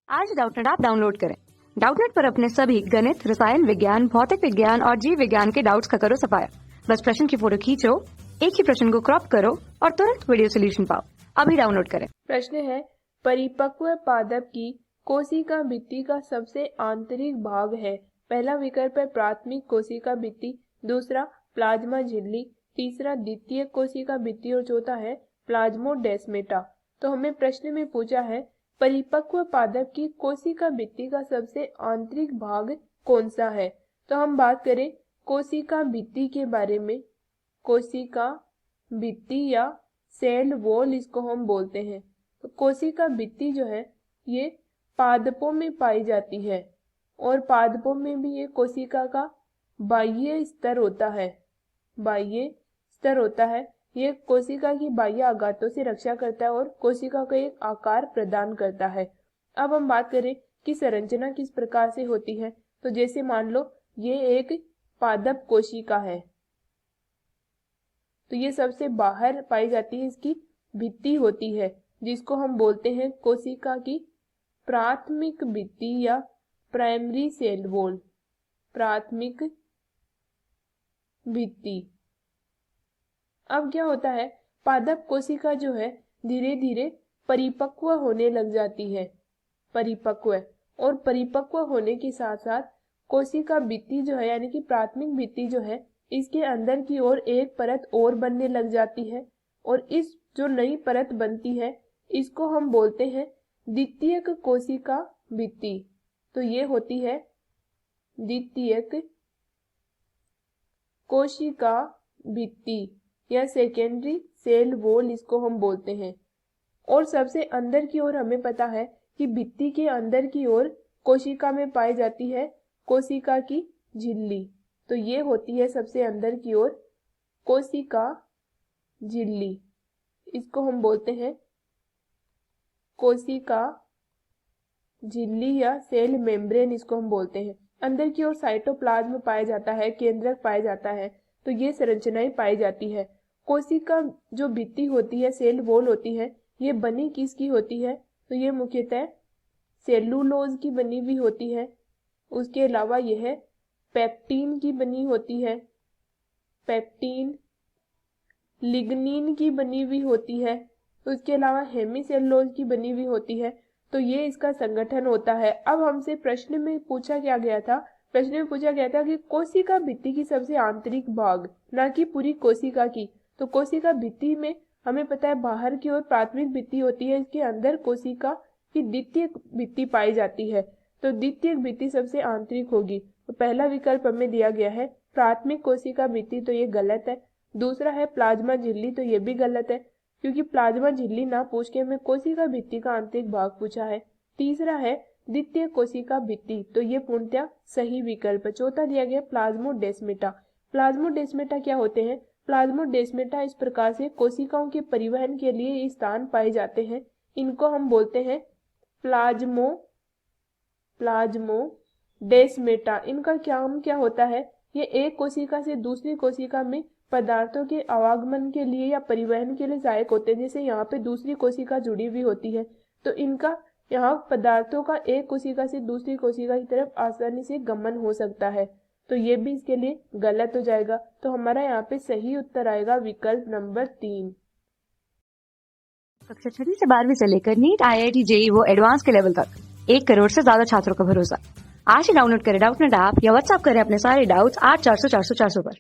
आज Doubtnut app download करें। Doubtnut पर अपने सभी गणित, रसायन विज्ञान, भौतिक विज्ञान और जीव विज्ञान के डाउट्स का करो सफाया। बस प्रश्न की फोटो खींचो, एक ही प्रश्न को क्रॉप करो और तुरंत वीडियो सोल्यूशन पाओ। अभी डाउनलोड करें। प्रश्न है, परिपक्व पादप की कोशिका भित्ति का सबसे आंतरिक भाग है। पहला विकल्प है प्राथमिक कोशिका भित्ति, दूसरा प्लाज्मा झिल्ली, तीसरा द्वितीय कोशिका भित्ति और चौथा है प्लाज्मोडेस्मेटा। तो हमें प्रश्न में पूछा है परिपक्व पादप की कोशिका भित्ति का सबसे आंतरिक भाग कौन सा है। तो हम बात करें कोशिका भित्ति के बारे में। कोशिका भित्ति या सेल वॉल इसको हम बोलते हैं। तो कोशिका भित्ति जो है ये पादपों में पाई जाती है और पादपों में भी ये कोशिका का बाह्य स्तर होता है। बाह्य स्तर होता है, ये कोशिका की बाह्य आघातों से रक्षा करता है और कोशिका को एक आकार प्रदान करता है। अब हम बात करें कि संरचना किस प्रकार से होती है। तो जैसे मान लो ये एक पादप कोशिका है, तो ये सबसे बाहर पाई जाती है, इसकी भित्ति होती है जिसको हम बोलते हैं कोशिका की प्राथमिक भित्ति या प्राइमरी सेल वॉल। प्राथमिक भित्ति। अब क्या होता है, पादप कोशिका जो है धीरे धीरे परिपक्व होने लग जाती है। परिपक्व और परिपक्व होने के साथ साथ कोशिका भित्ति जो है यानी कि प्राथमिक भित्ति जो है इसके अंदर की ओर एक परत और बनने लग जाती है और इस जो नई परत बनती है इसको हम बोलते हैं द्वितीयक कोशिका भित्ति। तो ये होती है द्वितीयक कोशिका भित्ति या सेकेंडरी सेल वॉल इसको हम बोलते हैं। और सबसे अंदर की ओर हमें पता है कि भित्ति के अंदर की ओर कोशिका में पाई जाती है कोशिका की झिल्ली। तो ये होती है सबसे अंदर की ओर कोशिका झिल्ली, इसको हम बोलते हैं कोशिका झिल्ली या सेल मेम्ब्रेन इसको हम बोलते हैं। अंदर की ओर साइटोप्लाज्म पाया जाता है, केंद्रक पाया जाता है। तो ये संरचनाएं पाई जाती है। कोशिका जो भित्ति होती है, सेल वॉल होती है, ये बनी किसकी होती है। तो ये मुख्यतः सेलुलोज की बनी हुई होती है। उसके अलावा यह पेक्टिन की बनी होती है, पेक्टिन, लिग्निन की बनी हुई होती है। उसके अलावा हेमीसेलुलोज की बनी हुई होती है। तो ये इसका संगठन होता है। अब हमसे प्रश्न में पूछा क्या गया था, प्रश्न में पूछा गया था कि कोशिका भित्ति की सबसे आंतरिक भाग, ना कि पूरी कोशिका की। तो कोशिका भित्ति में हमें पता है बाहर की ओर प्राथमिक भित्ति होती है, इसके अंदर कोशिका की द्वितीय भित्ति पाई जाती है। तो द्वितीय भित्ति सबसे आंतरिक होगी। तो पहला विकल्प हमें दिया गया है प्राथमिक कोशिका भित्ति, तो ये गलत है। दूसरा है प्लाज्मा झिल्ली, तो ये भी गलत है क्योंकि प्लाज्मा झिल्ली ना पूछ के हमें कोशिका भित्ति का आंतरिक भाग पूछा है। तीसरा है द्वितीय कोशिका भित्ति, तो ये पूर्णतः सही विकल्प है। चौथा दिया गया प्लाज्मोडेस्मेटा। प्लाज्मोडेस्मेटा क्या होते हैं, प्लाज्मोडेस्मेटा इस प्रकार से कोशिकाओं के परिवहन के लिए स्थान पाए जाते हैं। इनको हम बोलते हैं प्लाज्मोडेस्मेटा। इनका काम क्या होता है, ये एक कोशिका से दूसरी कोशिका में पदार्थों के आवागमन के लिए या परिवहन के लिए सहायक होते हैं। जैसे यहाँ पे दूसरी कोशिका जुड़ी हुई होती है, तो इनका यहाँ पदार्थों का एक कोशिका से दूसरी कोशिका की तरफ आसानी से गमन हो सकता है। तो ये भी इसके लिए गलत हो जाएगा। तो हमारा यहाँ पे सही उत्तर आएगा विकल्प नंबर 3। कक्षा 6 से 12वीं से लेकर नीट, IIT, JEE वो एडवांस के लेवल तक 1 करोड़ से ज्यादा छात्रों का भरोसा। आज ही डाउनलोड करें डाउटनेट ऐप या व्हाट्सएप करें अपने सारे डाउट्स 8400 400 400 पर।